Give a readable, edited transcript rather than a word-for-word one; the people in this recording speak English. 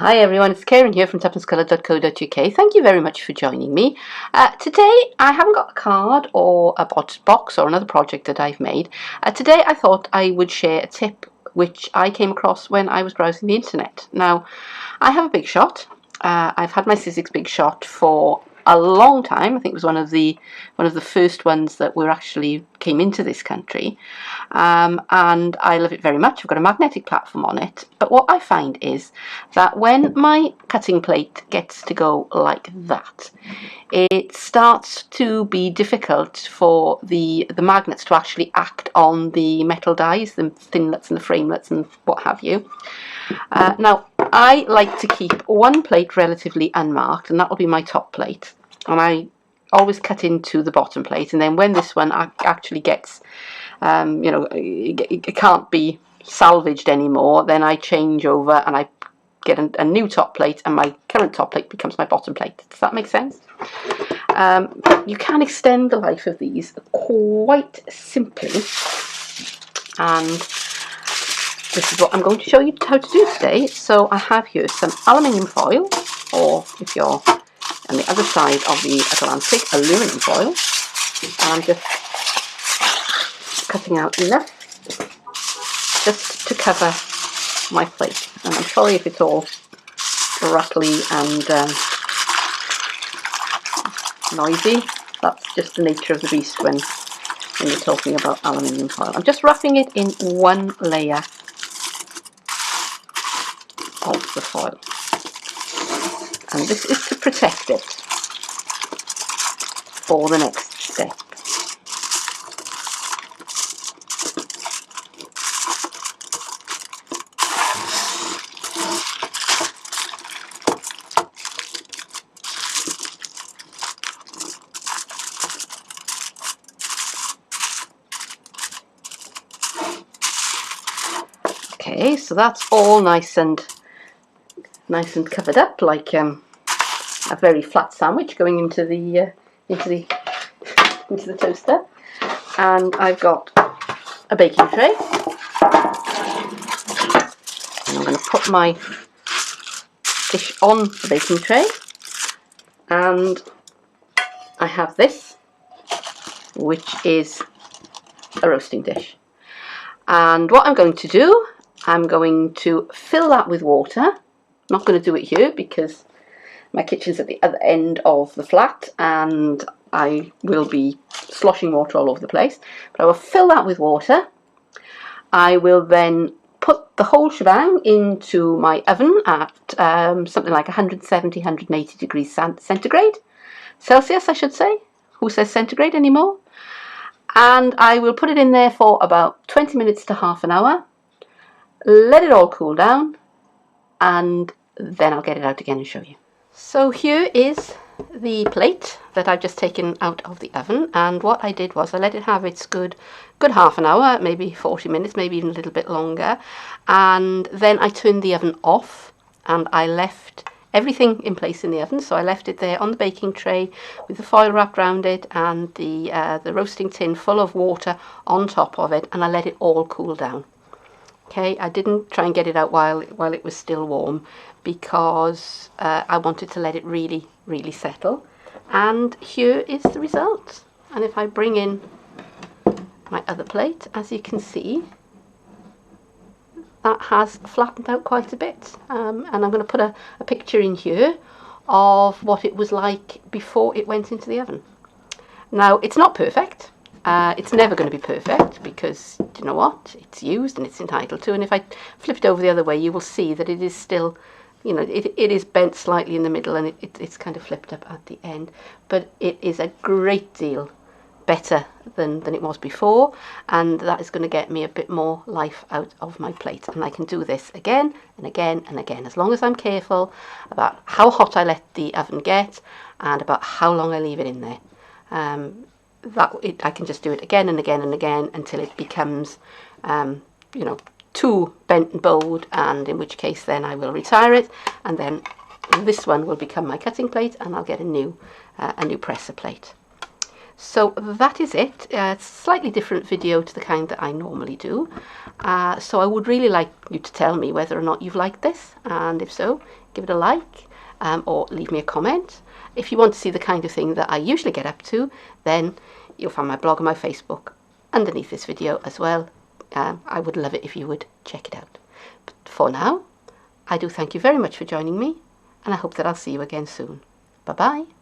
Hi everyone, it's Keren here from tuppencecoloured.co.uk. Thank you very much for joining me. Today I haven't got a card or a box or another project that I've made. Today I thought I would share a tip which I came across when I was browsing the internet. Now, I have a Big Shot. I've had my Sizzix Big Shot for a long time. I think it was one of the first ones that were actually came into this country, and I love it very much. I've got a magnetic platform on it, but what I find is that when my cutting plate gets to go like that, it starts to be difficult for the magnets to actually act on the metal dies, the thinlets and the framelets and what have you. Now, I like to keep one plate relatively unmarked, and that will be my top plate. And I always cut into the bottom plate, and then when this one actually gets, it can't be salvaged anymore, then I change over and I get a new top plate, and my current top plate becomes my bottom plate. Does that make sense? You can extend the life of these quite simply, and this is what I'm going to show you how to do today. So I have here some aluminium foil, or if you're on the other side of the Atlantic, aluminum foil, and I'm just cutting out enough just to cover my plate. And I'm sorry if it's all rattly and noisy. That's just the nature of the beast when you're talking about aluminium foil. I'm just wrapping it in one layer of the foil, and this is to protect it for the next step. Okay, so that's all nice and covered up, like a very flat sandwich going into the toaster. And I've got a baking tray, and I'm going to put my dish on the baking tray, and I have this, which is a roasting dish. And what I'm going to do, I'm going to fill that with water. I'm not going to do it here because my kitchen's at the other end of the flat and I will be sloshing water all over the place. But I will fill that with water. I will then put the whole shebang into my oven at something like 170, 180 degrees centigrade. Celsius, I should say. Who says centigrade anymore? And I will put it in there for about 20 minutes to half an hour. Let it all cool down, and then I'll get it out again and show you. So here is the plate that I've just taken out of the oven, and what I did was I let it have its good half an hour, maybe 40 minutes, maybe even a little bit longer, and then I turned the oven off and I left everything in place in the oven. So I left it there on the baking tray with the foil wrapped around it and the roasting tin full of water on top of it, and I let it all cool down. Okay, I didn't try and get it out while it was still warm because I wanted to let it really settle. And here is the result. And if I bring in my other plate, as you can see, that has flattened out quite a bit. And I'm going to put a picture in here of what it was like before it went into the oven. Now, it's not perfect. It's never going to be perfect because, you know what, it's used and it's entitled to. And if I flip it over the other way, you will see that it is still, it is bent slightly in the middle, and it's kind of flipped up at the end. But it is a great deal better than it was before, and that is going to get me a bit more life out of my plate. And I can do this again and again and again, as long as I'm careful about how hot I let the oven get and about how long I leave it in there. I can just do it again and again and again until it becomes, too bent and bowed, and in which case then I will retire it, and then this one will become my cutting plate, and I'll get a new presser plate. So that is it. It's a slightly different video to the kind that I normally do. So I would really like you to tell me whether or not you've liked this, and if so, give it a like, or leave me a comment. If you want to see the kind of thing that I usually get up to, then you'll find my blog and my Facebook underneath this video as well. I would love it if you would check it out. But for now, I do thank you very much for joining me, and I hope that I'll see you again soon. Bye bye.